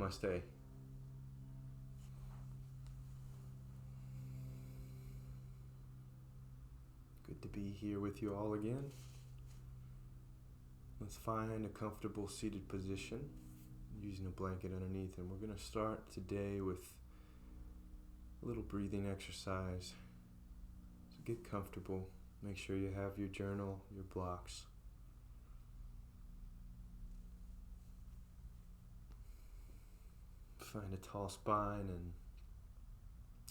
Namaste. Good to be here with you all again. Let's find a comfortable seated position using a blanket underneath, and we're going to start today with a little breathing exercise. So get comfortable. Make sure you have your journal, your blocks. Find a tall spine and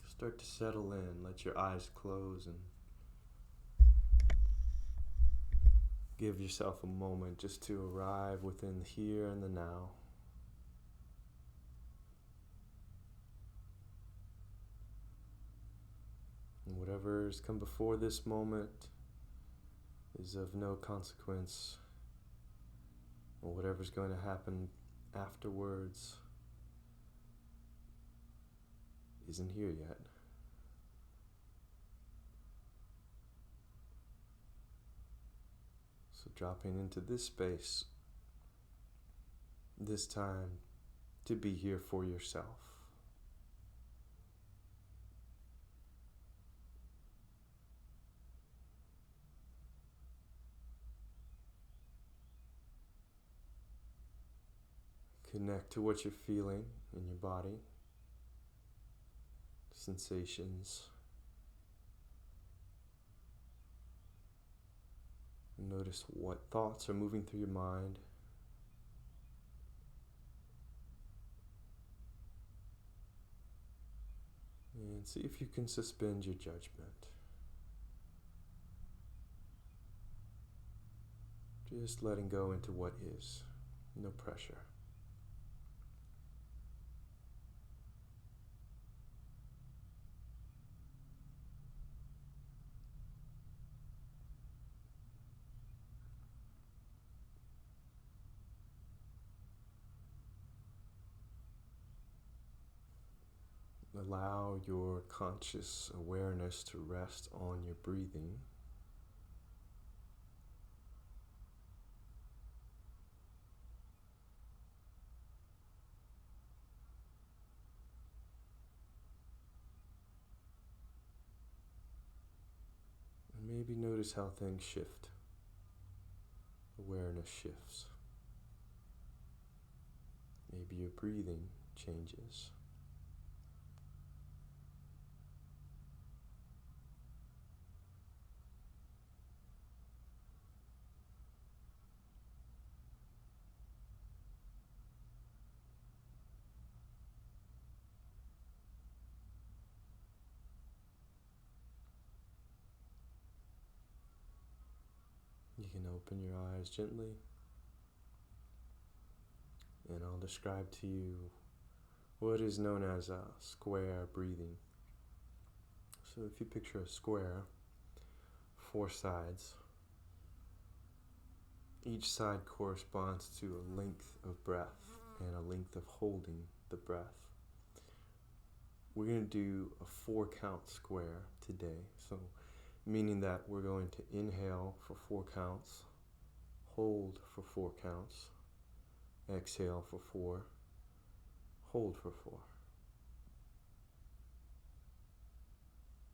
start to settle in. Let your eyes close and give yourself a moment just to arrive within the here and the now. And whatever's come before this moment is of no consequence, or whatever's going to happen afterwards isn't here yet. So dropping into this space, this time to be here for yourself. Connect to what you're feeling in your body. Sensations. Notice what thoughts are moving through your mind. And see if you can suspend your judgment. Just letting go into what is. No pressure. Allow your conscious awareness to rest on your breathing. And maybe notice how things shift. Awareness shifts. Maybe your breathing changes. You can open your eyes gently, and I'll describe to you what is known as a square breathing. So if you picture a square, 4 sides, each side corresponds to a length of breath and a length of holding the breath. We're going to do a 4-count square today, so meaning that we're going to inhale for 4 counts, hold for 4 counts, exhale for 4, hold for 4.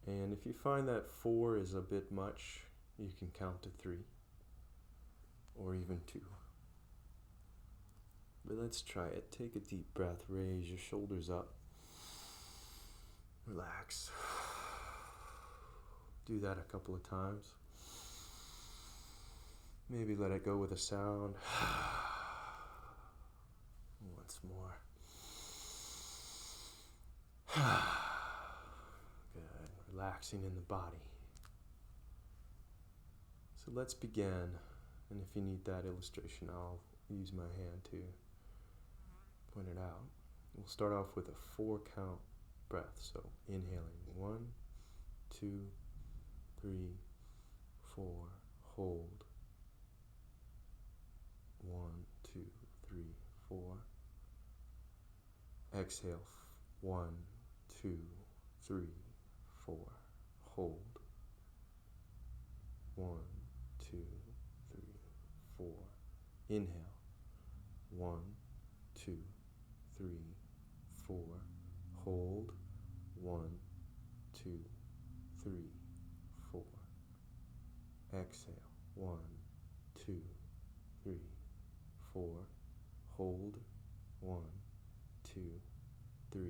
And if you find that 4 is a bit much, you can count to 3 or even 2. But let's try it. Take a deep breath, raise your shoulders up, relax. Do that a couple of times. Maybe let it go with a sound. Once more. Good. Relaxing in the body. So let's begin. And if you need that illustration, I'll use my hand to point it out. We'll start off with a 4-count breath. So inhaling 1, 2, 3, 4, hold. 1, 2, 3, 4. Exhale. 1, 2, 3, 4. Hold. 1, 2, 3, 4. Inhale. 1, 2, 3, 4. Hold. 1, 2, 3, 4. Exhale. 1, 2, 3, 4. Hold. 1, 2, 3,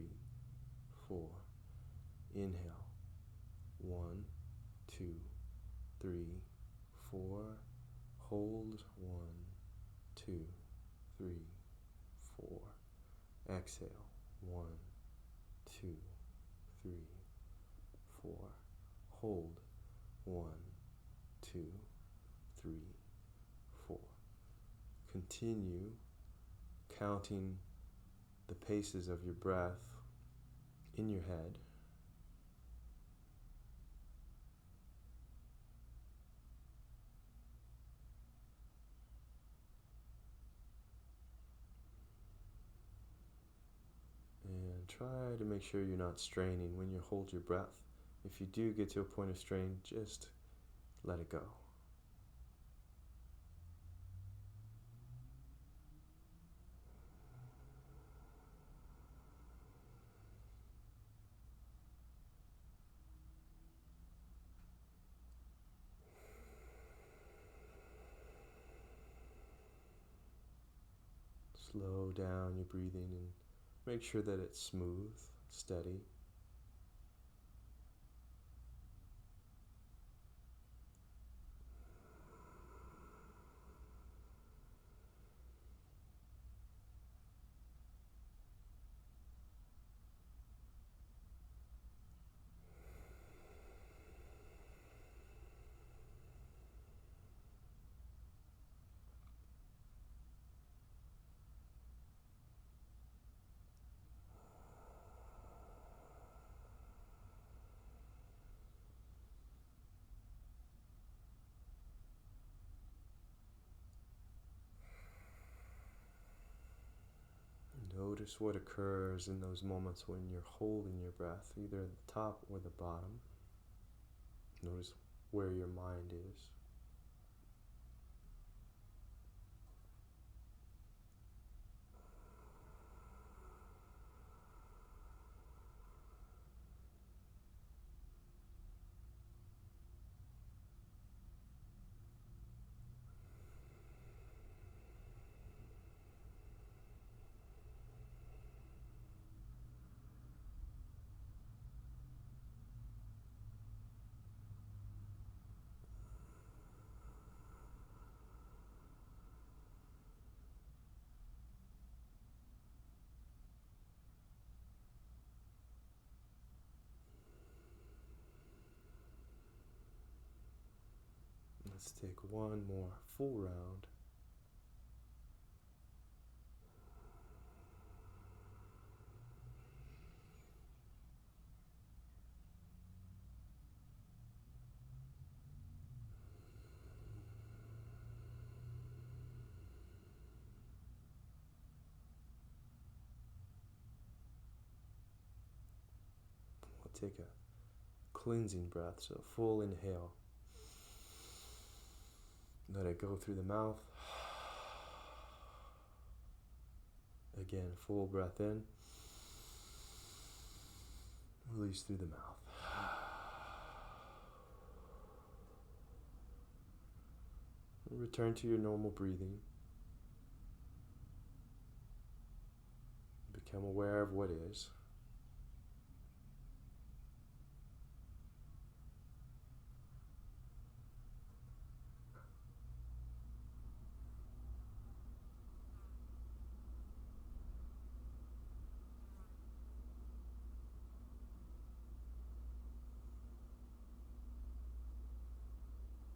4. Inhale. 1, 2, 3, 4. Hold. 1, 2, 3, 4. Exhale. 1, 2, 3, 4. Hold. 1, 2, 3, 4. Continue counting the paces of your breath in your head. And try to make sure you're not straining when you hold your breath. If you do get to a point of strain, just let it go. Slow down your breathing and make sure that it's smooth, steady. Notice what occurs in those moments when you're holding your breath, either at the top or the bottom. Notice where your mind is. Let's take one more full round. We'll take a cleansing breath, so full inhale. Let it go through the mouth. Again, full breath in. Release through the mouth. Return to your normal breathing. Become aware of what is.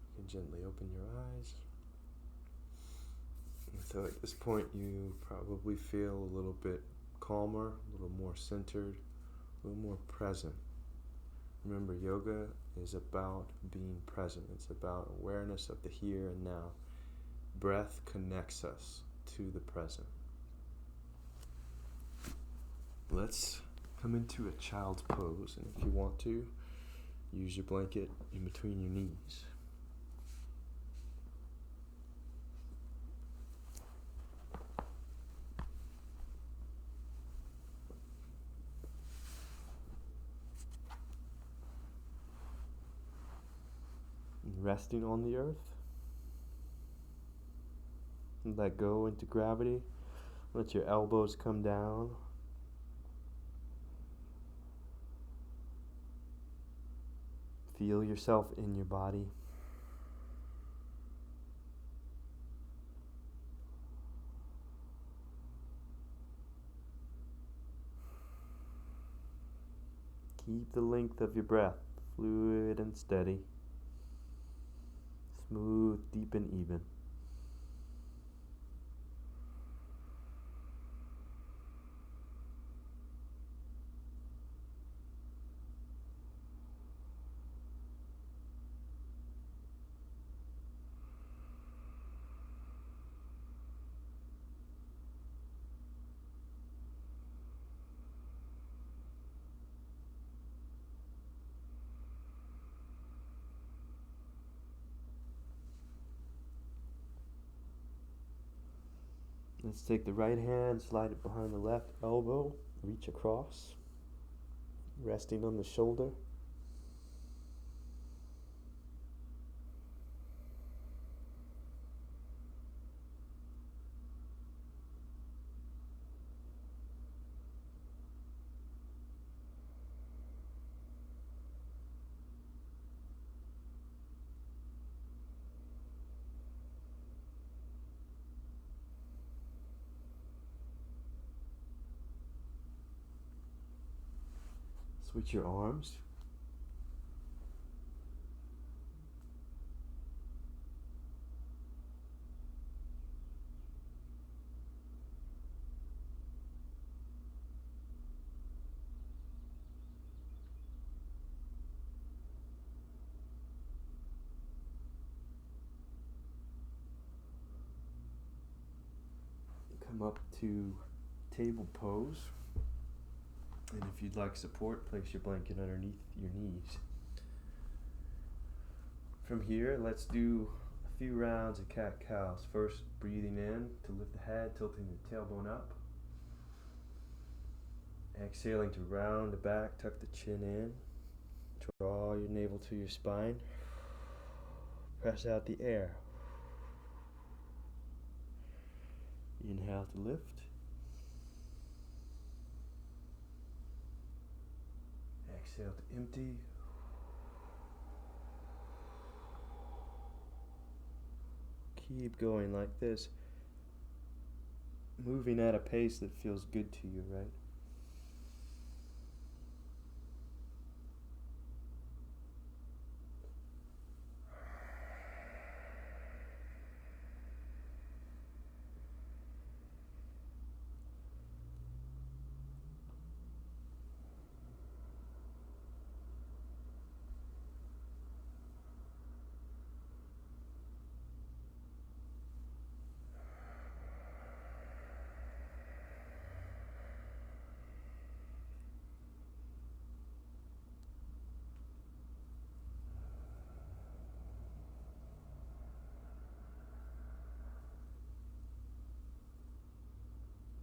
You can gently open your eyes. So at this point you probably feel a little bit calmer, a little more centered, a little more present. Remember, yoga is about being present. It's about awareness of the here and now. Breath connects us to the present. Let's come into a child's pose, and if you want to, use your blanket in between your knees. resting on the earth. Let go into gravity. Let your elbows come down. Feel yourself in your body. Keep the length of your breath fluid and steady, smooth, deep, and even. Let's take the right hand, slide it behind the left elbow, reach across, resting on the shoulder. Switch your arms. Come up to table pose. And if you'd like support, place your blanket underneath your knees. From here, let's do a few rounds of cat-cows. First, breathing in to lift the head, tilting the tailbone up. Exhaling to round the back, tuck the chin in. Draw your navel to your spine. Press out the air. Inhale to lift. Exhale to empty. Keep going like this. Moving at a pace that feels good to you, right?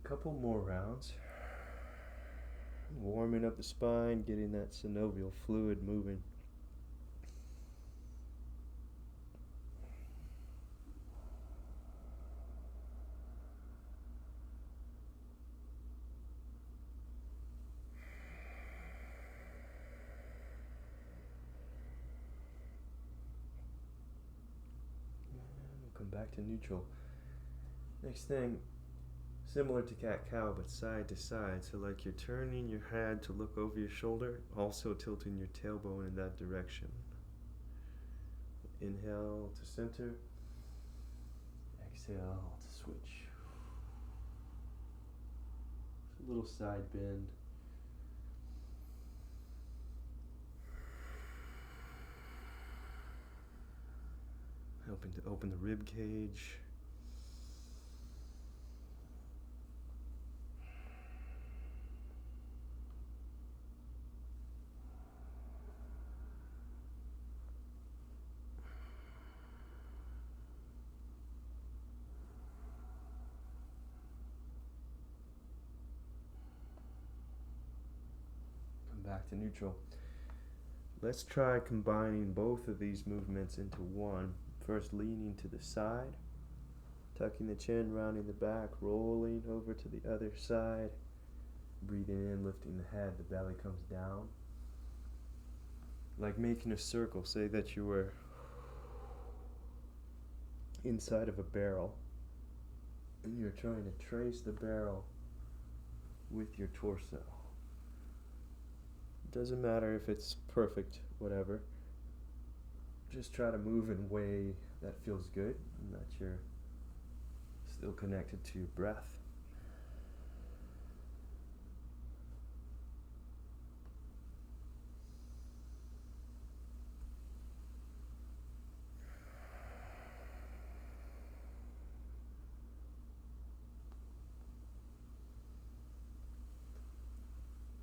Couple more rounds. Warming up the spine, getting that synovial fluid moving. And we'll come back to neutral. Next thing, similar to cat-cow, but side to side. So like you're turning your head to look over your shoulder, also tilting your tailbone in that direction. Inhale to center. Exhale to switch. A little side bend. Helping to open the rib cage. Back to neutral. let's try combining both of these movements into one. First, leaning to the side, tucking the chin, rounding the back, rolling over to the other side. Breathing in, lifting the head, the belly comes down. Like making a circle. Say that you were inside of a barrel and you're trying to trace the barrel with your torso. Doesn't matter if it's perfect, whatever. Just try to move in a way that feels good and that you're still connected to your breath.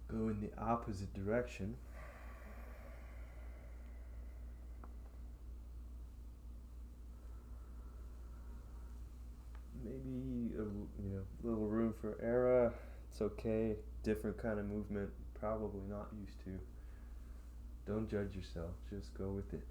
Go in the opposite direction. Maybe a little room for error. It's okay. Different kind of movement. Probably not used to. Don't judge yourself. Just go with it.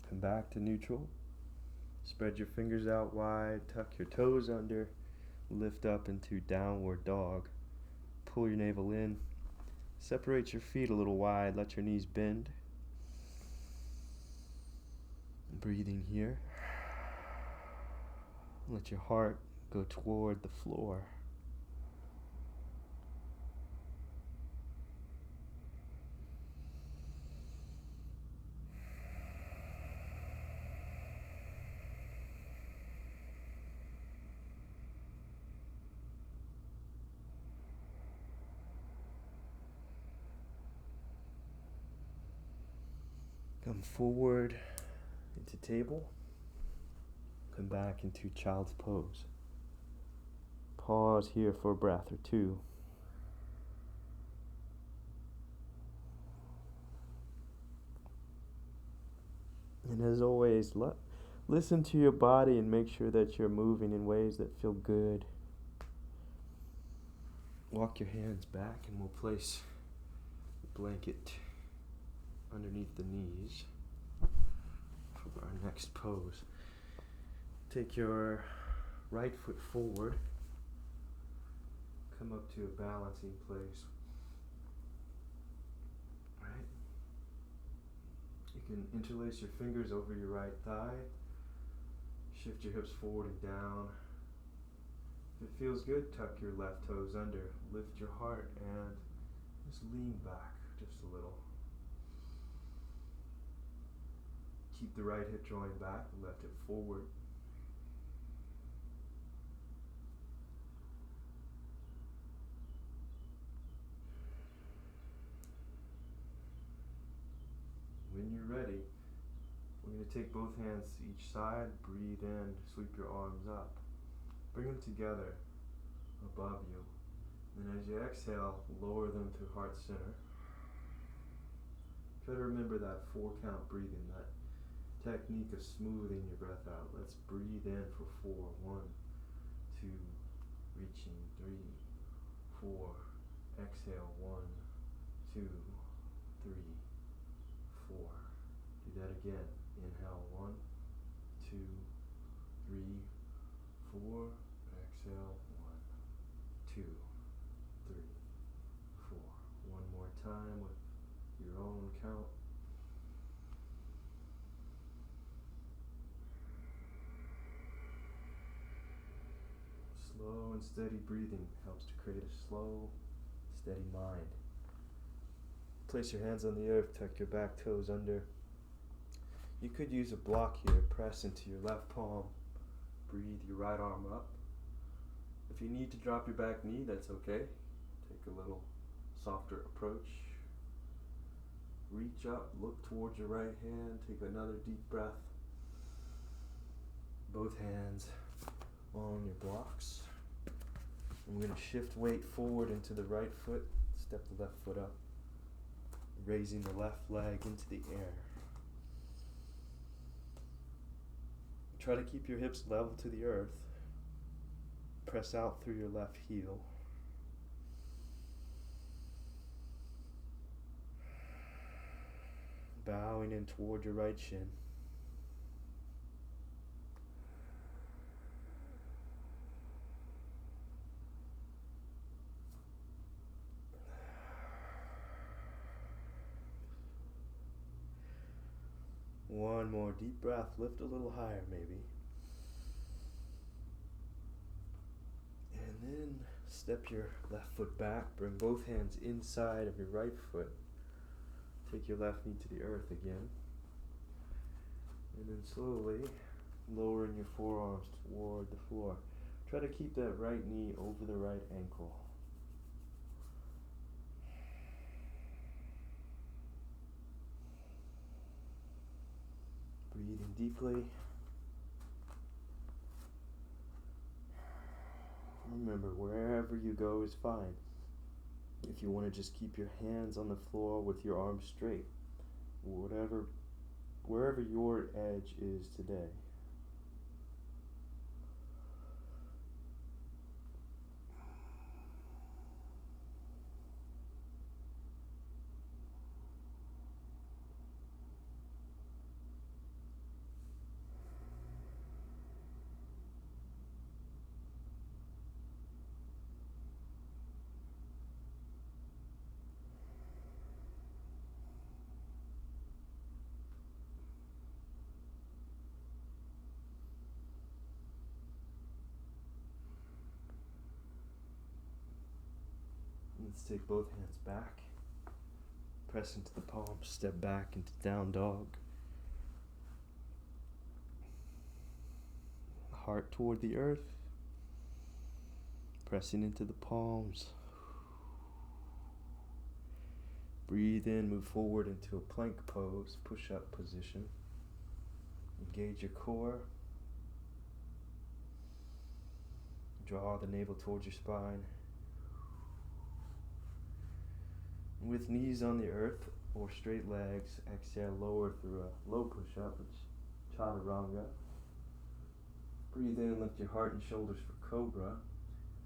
Come back to neutral. Spread your fingers out wide, tuck your toes under, lift up into downward dog. Pull your navel in, separate your feet a little wide, let your knees bend. Breathing here. Let your heart go toward the floor. Come forward into table. Come back into child's pose. Pause here for a breath or two. And as always, listen to your body and make sure that you're moving in ways that feel good. Walk your hands back and we'll place the blanket underneath the knees for our next pose. Take your right foot forward. Come up to a balancing place. Right? You can interlace your fingers over your right thigh. Shift your hips forward and down. If it feels good, tuck your left toes under. Lift your heart and just lean back just a little. Keep the right hip joint back, left hip forward. When you're ready, we're going to take both hands to each side, breathe in, sweep your arms up. Bring them together above you. Then as you exhale, lower them to heart center. Try to remember that 4-count breathing, that technique of smoothing your breath out. Let's breathe in for 4. 1, 2, reaching 3, 4. Exhale 1, 2, 3, 4. Do that again. Inhale 1, 2, 3, 4. Exhale 1, 2, 3, 4. One more time with your own count. Slow and steady breathing helps to create a slow, steady mind. Place your hands on the earth, tuck your back toes under. You could use a block here, press into your left palm. Breathe your right arm up. If you need to drop your back knee, that's okay. Take a little softer approach. Reach up, look towards your right hand, take another deep breath. Both hands on your blocks. I'm going to shift weight forward into the right foot. step the left foot up, raising the left leg into the air. Try to keep your hips level to the earth. Press out through your left heel. Bowing in toward your right shin. One more deep breath. Lift a little higher, maybe. And then step your left foot back. Bring both hands inside of your right foot. Take your left knee to the earth again. And then slowly lowering your forearms toward the floor. Try to keep that right knee over the right ankle. Breathing deeply. Remember, wherever you go is fine. If you want to just keep your hands on the floor with your arms straight, wherever your edge is today. Let's take both hands back. Press into the palms, step back into down dog. Heart toward the earth. Pressing into the palms. Breathe in, move forward into a plank pose, push-up position. Engage your core. Draw the navel towards your spine. With knees on the earth or straight legs, exhale, lower through a low push-up, which is chaturanga. Breathe in, lift your heart and shoulders for cobra.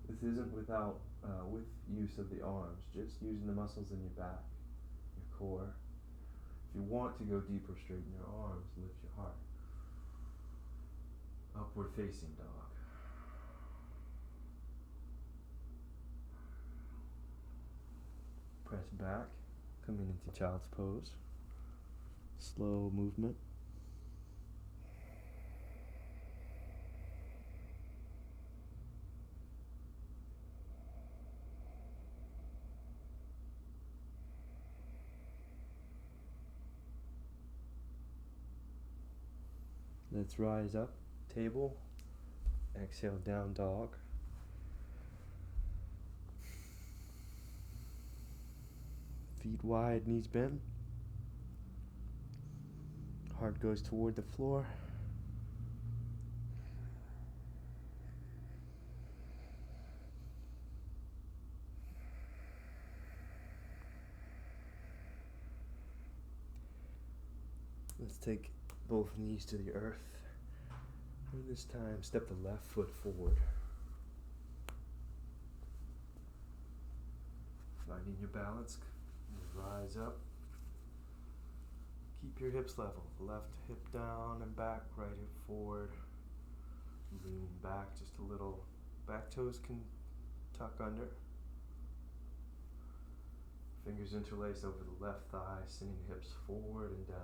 This isn't with use of the arms, just using the muscles in your back, your core. If you want to go deeper, straighten your arms, lift your heart. Upward facing dog. Press back, coming into child's pose. Slow movement. Let's rise up, table. Exhale, down dog. Feet wide, knees bent. Heart goes toward the floor. Let's take both knees to the earth. And this time, step the left foot forward. Finding your balance. Rise up. Keep your hips level. Left hip down and back, right hip forward. Leaning back just a little. Back toes can tuck under. Fingers interlace over the left thigh, sending hips forward and down.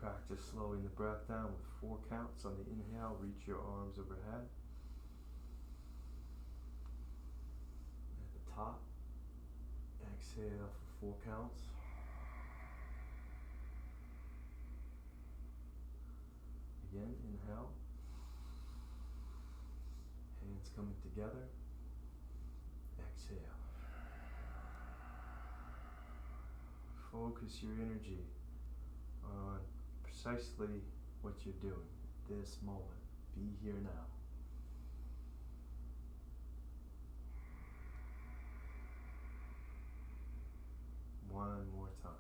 Practice slowing the breath down with 4 counts. On the inhale, reach your arms overhead. At the top, exhale for 4 counts. Again, inhale. Hands hands coming together. Exhale. Focus your energy on precisely what you're doing this moment. Be here now. One more time.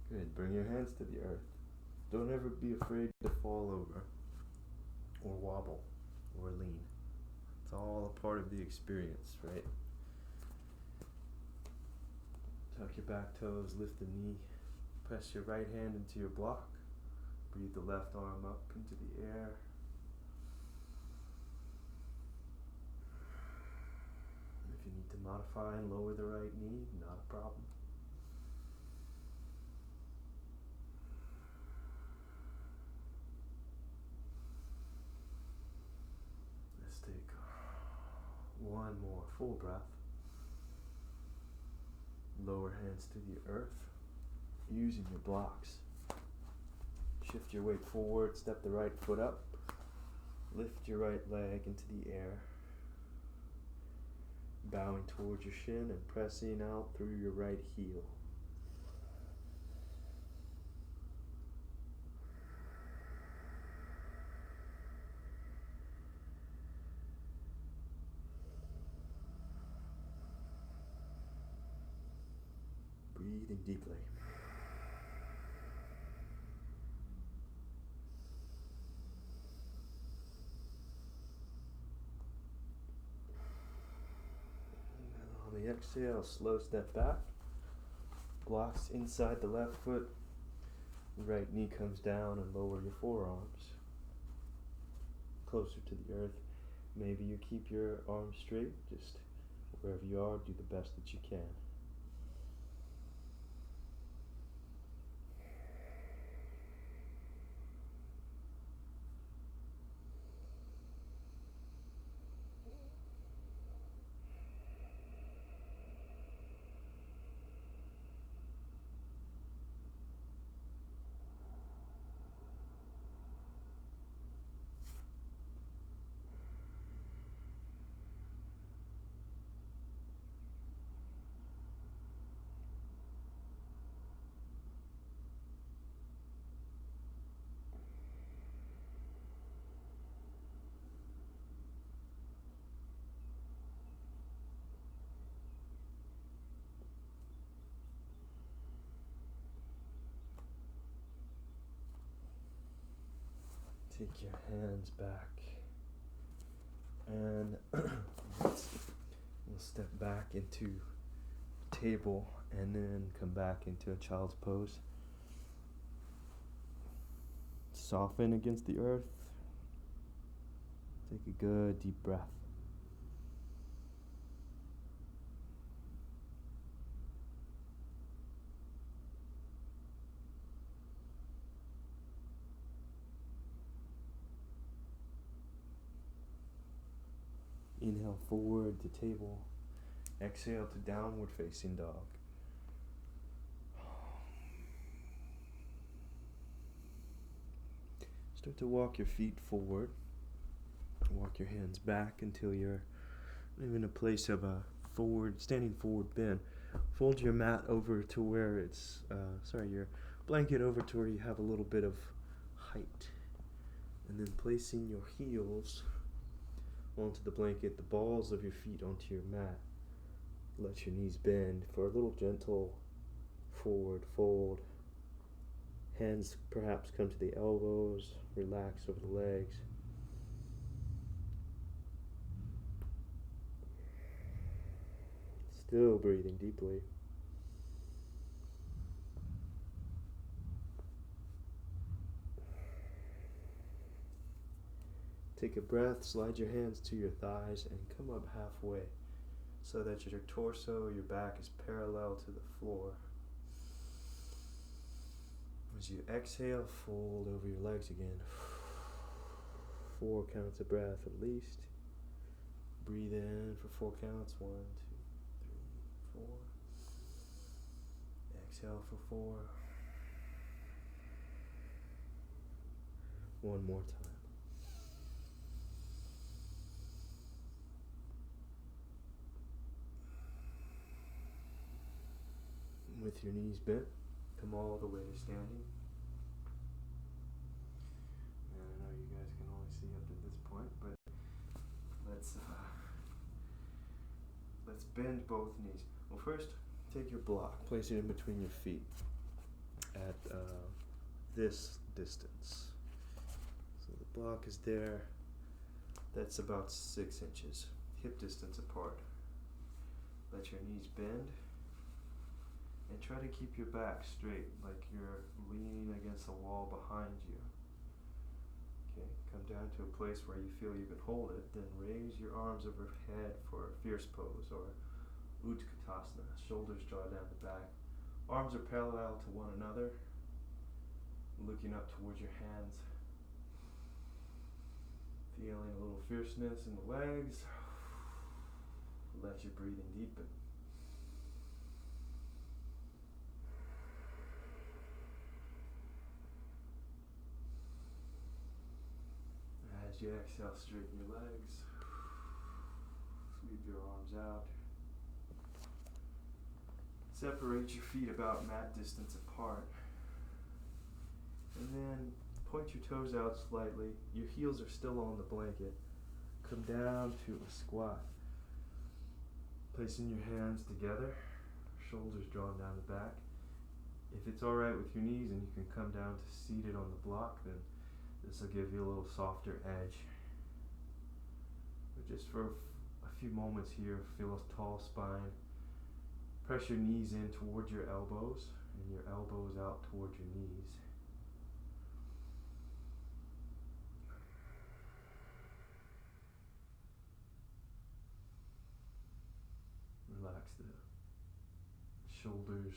Good. Bring your hands to the earth. Don't ever be afraid to fall over or wobble or lean. It's all a part of the experience, right? Tuck your back toes, lift the knee, press your right hand into your block. Breathe the left arm up into the air. If you need to modify and lower the right knee, not a problem. Let's take one more full breath. Lower hands to the earth, using your blocks. Shift your weight forward, step the right foot up, lift your right leg into the air, bowing towards your shin and pressing out through your right heel. Breathing deeply. And on the exhale, slow step back. Blocks inside the left foot. Right knee comes down and lower your forearms closer to the earth. Maybe you keep your arms straight. Just wherever you are, do the best that you can. Take your hands back and we'll step back into table and then come back into a child's pose. Soften against the earth. Take a good deep breath. Inhale forward to table. Exhale to downward facing dog. Start to walk your feet forward. Walk your hands back until you're in a place of a standing forward bend. Fold your mat over to where it's, your blanket over to where you have a little bit of height. And then placing your heels onto the blanket, the balls of your feet onto your mat. Let your knees bend for a little gentle forward fold. Hands perhaps come to the elbows, relax over the legs. Still breathing deeply. Take a breath, slide your hands to your thighs and come up halfway so that your torso, your back is parallel to the floor. As you exhale, fold over your legs again. 4 counts of breath at least. Breathe in for 4 counts. 1, 2, 3, 4. Exhale for 4. One more time. With your knees bent, come all the way to standing. And I know you guys can only see up to this point, but let's bend both knees. Well, first, take your block, place it in between your feet at this distance. So the block is there. That's about 6 inches, hip distance apart. Let your knees bend. And try to keep your back straight, like you're leaning against the wall behind you. Okay, come down to a place where you feel you can hold it, then raise your arms overhead for a fierce pose, or Utkatasana. Shoulders draw down the back. Arms are parallel to one another, looking up towards your hands. Feeling a little fierceness in the legs. Let your breathing deepen. As you exhale, straighten your legs. Sweep your arms out. Separate your feet about mat distance apart. And then point your toes out slightly. Your heels are still on the blanket. Come down to a squat. Placing your hands together. Shoulders drawn down the back. If it's alright with your knees and you can come down to seated on the block, then this will give you a little softer edge. But just for a few moments here, feel a tall spine. Press your knees in towards your elbows and your elbows out towards your knees. Relax the shoulders.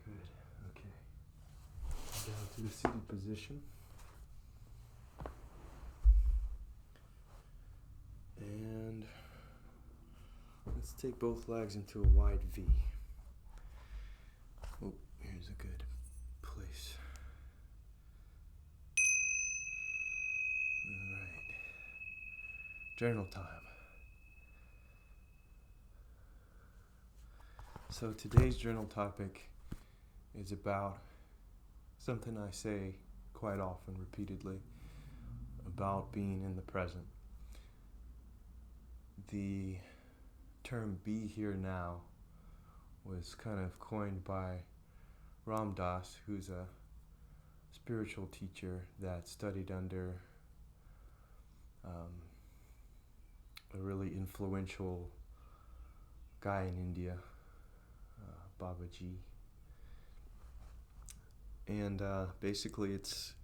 Good, okay. Down to the seated position. And let's take both legs into a wide V. Oh, here's a good place. Alright. Journal time. So today's journal topic is about something I say quite often, repeatedly, about being in the present. The term "be here now" was kind of coined by Ram Dass, who's a spiritual teacher that studied under a really influential guy in India, Babaji. And basically it's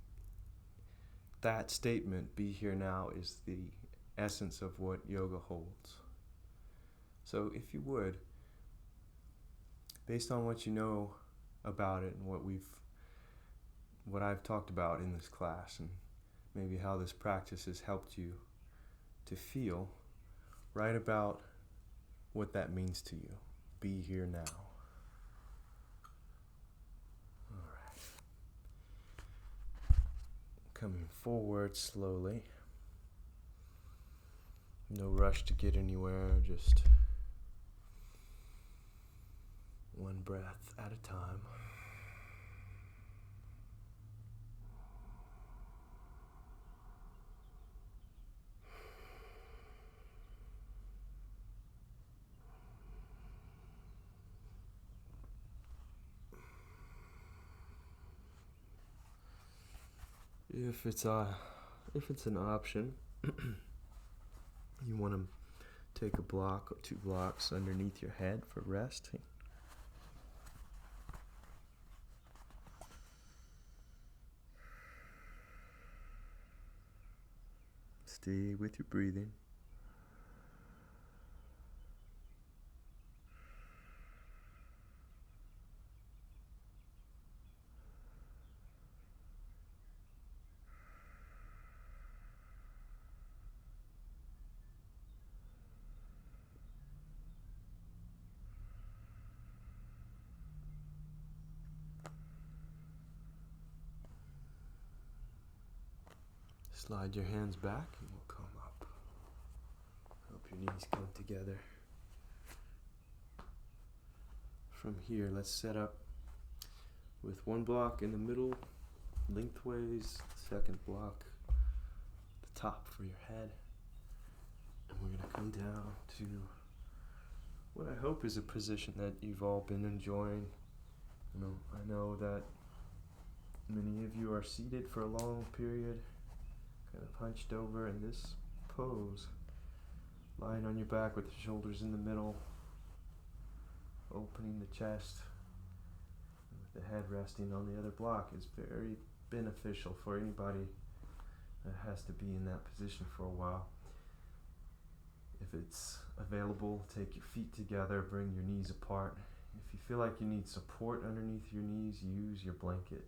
that statement, "be here now," is the essence of what yoga holds. So if you would, based on what you know about it and what I've talked about in this class, and maybe how this practice has helped you to feel, write about what that means to you. Be here now. Alright. Coming forward slowly. No rush to get anywhere, just one breath at a time. If it's an option, you want to take a block or 2 blocks underneath your head for rest. Stay with your breathing. Slide your hands back and we'll come up. Help your knees come together. From here, let's set up with one block in the middle, lengthways, second block, the top for your head. And we're going to come down to what I hope is a position that you've all been enjoying. I know that many of you are seated for a long period, kind of hunched over in this pose, lying on your back with the shoulders in the middle, opening the chest, and with the head resting on the other block is very beneficial for anybody that has to be in that position for a while. If it's available, take your feet together, bring your knees apart. If you feel like you need support underneath your knees, use your blanket.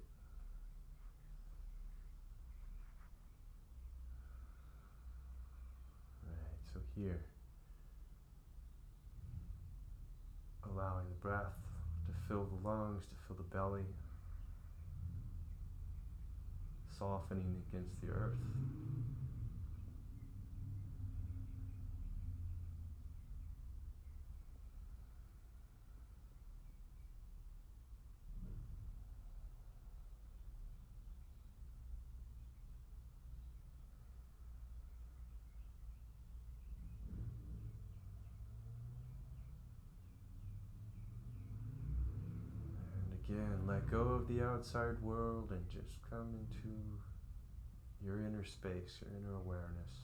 Right, so here, allowing the breath to fill the lungs, to fill the belly, softening against the earth. Again, let go of the outside world and just come into your inner space, your inner awareness.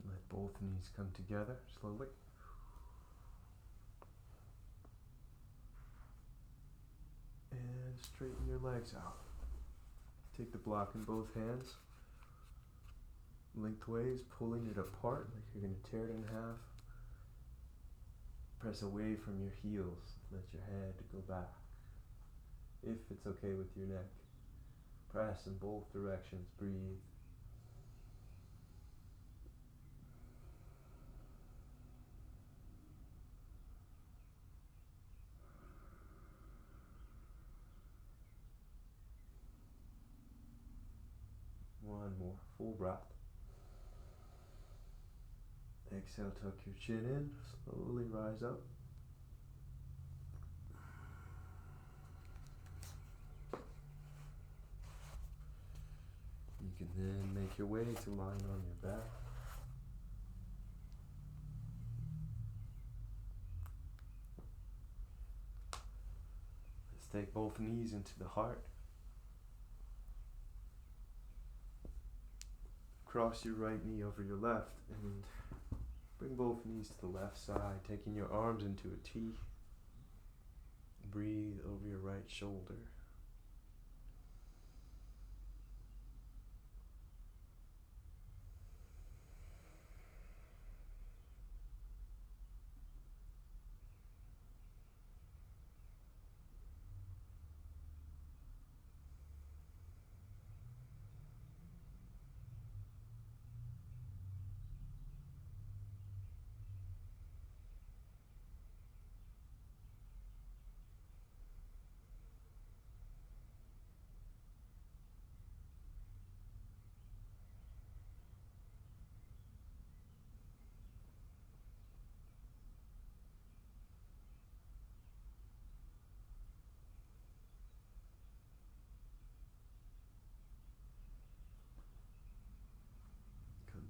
Let both knees come together slowly. And straighten your legs out. Take the block in both hands, lengthways, pulling it apart like you're going to tear it in half. Press away from your heels. Let your head go back. If it's okay with your neck, press in both directions. Breathe. One more full breath. Exhale, tuck your chin in, slowly rise up. You can then make your way to lying on your back. Let's take both knees into the heart. Cross your right knee over your left and bring both knees to the left side, taking your arms into a T. Breathe over your right shoulder.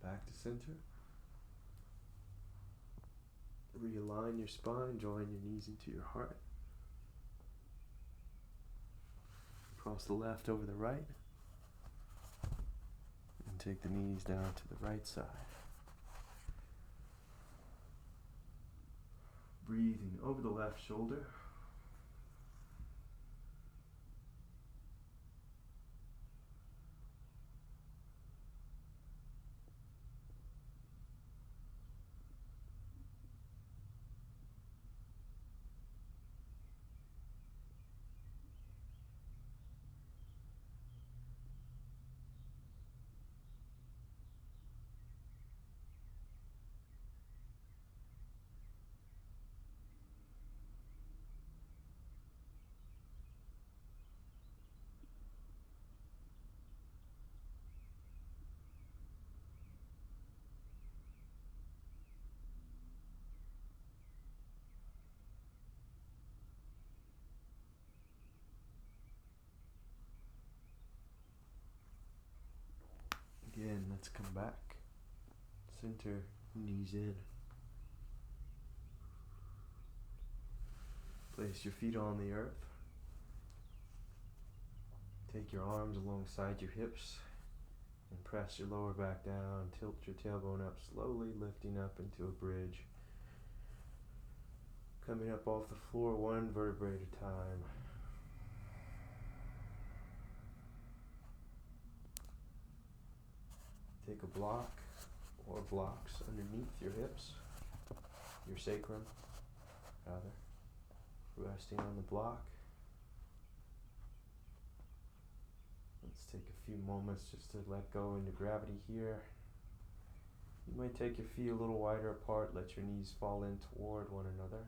back to center. Realign your spine, drawing your knees into your heart. Cross the left over the right. And take the knees down to the right side. Breathing over the left shoulder. Again, let's come back. Center, knees in. Place your feet on the earth. Take your arms alongside your hips and press your lower back down. Tilt your tailbone up slowly, lifting up into a bridge. Coming up off the floor one vertebrae at a time. Take a block or blocks underneath your hips, your sacrum, rather, resting on the block. Let's take a few moments just to let go into gravity here. You might take your feet a little wider apart, let your knees fall in toward one another.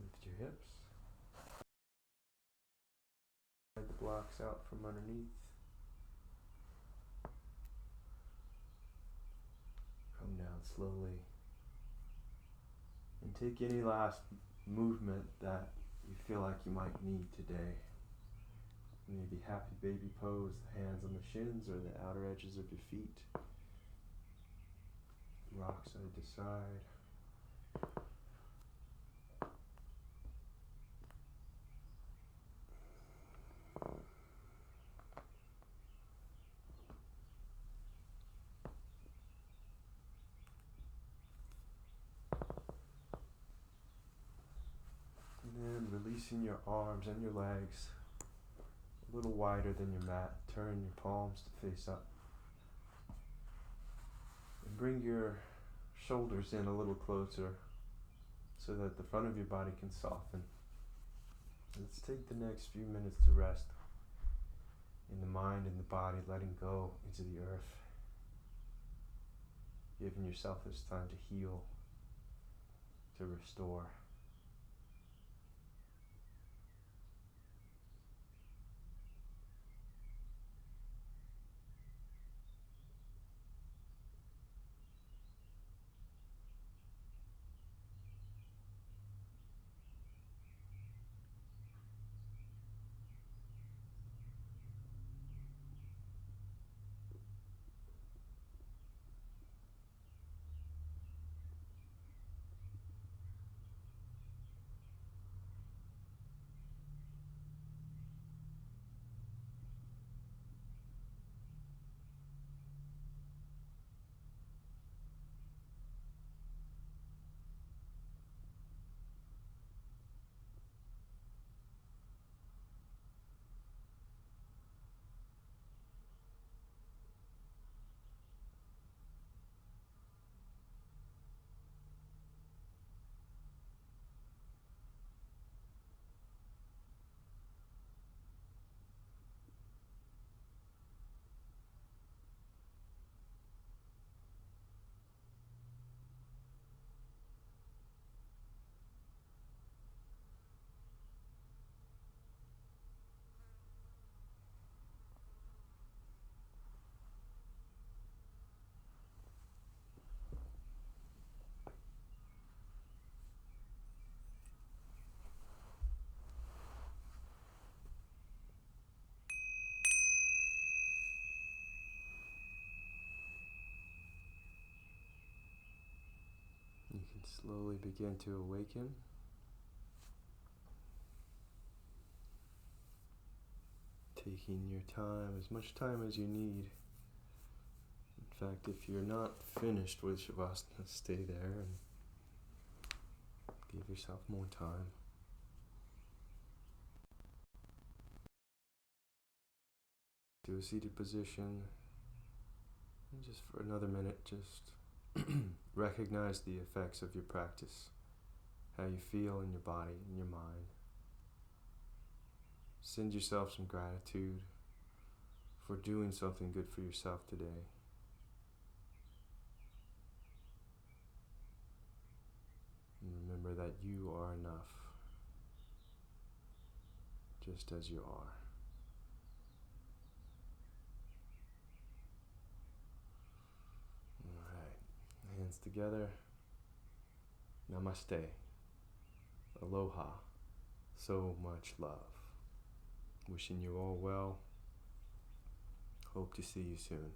Lift your hips. Slide the blocks out from underneath. Come down slowly. And take any last movement that you feel like you might need today. Maybe happy baby pose, the hands on the shins or the outer edges of your feet. Rock side to side. And then releasing your arms and your legs a little wider than your mat. Turn your palms to face up. And bring your shoulders in a little closer so that the front of your body can soften. Let's take the next few minutes to rest in the mind and the body, letting go into the earth. Giving yourself this time to heal, to restore. And slowly begin to awaken. Taking your time, as much time as you need. In fact, if you're not finished with Shavasana, stay there and give yourself more time. To a seated position, and just for another minute, just recognize the effects of your practice, how you feel in your body, in your mind. Send yourself some gratitude for doing something good for yourself today. And remember that you are enough, just as you are. Alright, hands together. Namaste. Aloha. So much love. Wishing you all well. Hope to see you soon.